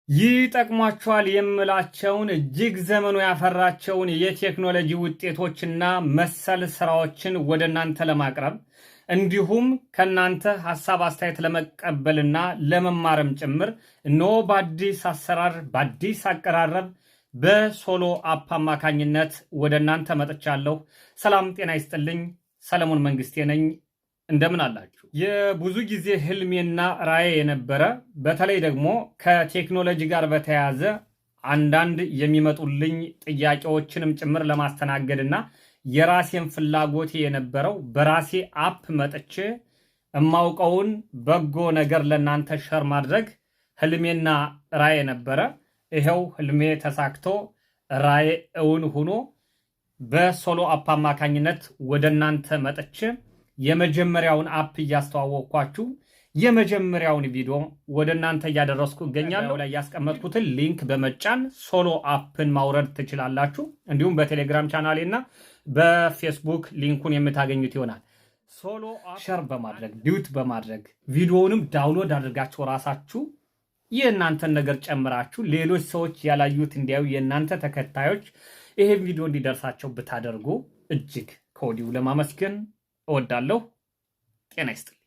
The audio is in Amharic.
ይጠቅሟቸዋል የምላቸውን እጅግ ዘመኑ ያፈራቸውን የቴክኖሎጂ ውጤቶችና መሰል ስራዎችን ወደ እናንተ ለማቅረብ እንዲሁም ከናንተ ሐሳብ አስተያየት ለመቀበልና ለመማርም ጭምር እነሆ በአዲስ አሰራር በአዲስ አቀራረብ በሶሎ አፕ አማካኝነት ወደ እናንተ መጥቻለሁ። ሰላም ጤና ይስጥልኝ። ሰለሞን መንግስቴ ነኝ። እንደምን አላችሁ? የብዙ ጊዜ ህልሜና ራዕይ የነበረ በተለይ ደግሞ ከቴክኖሎጂ ጋር በተያያዘ አንዳንድ የሚመጡልኝ ጥያቄዎችንም ጭምር ለማስተናገድና የራሴን ፍላጎቴ የነበረው በራሴ አፕ መጥቼ እማውቀውን በጎ ነገር ለናንተ ሸር ማድረግ ህልሜና ራዕይ ነበረ። ይሄው ህልሜ ተሳክቶ ራዕይ እውን ሆኖ በሶሎ አፕ አማካኝነት ወደ እናንተ መጥቼ የመጀመሪያውን አፕ እያስተዋወቅኳችሁ የመጀመሪያውን ቪዲዮ ወደ እናንተ እያደረስኩ እገኛለሁ። ላይ ያስቀመጥኩትን ሊንክ በመጫን ሶሎ አፕን ማውረድ ትችላላችሁ። እንዲሁም በቴሌግራም ቻናሌና በፌስቡክ ሊንኩን የምታገኙት ይሆናል። ሶሎ አፕ ሸር በማድረግ ዲዩት በማድረግ ቪዲዮውንም ዳውንሎድ አድርጋችሁ ራሳችሁ የእናንተን ነገር ጨምራችሁ ሌሎች ሰዎች ያላዩት እንዲያዩ የእናንተ ተከታዮች ይሄ ቪዲዮ እንዲደርሳቸው ብታደርጉ እጅግ ከወዲሁ ለማመስገን እወዳለሁ። ጤና ይስጥልኝ።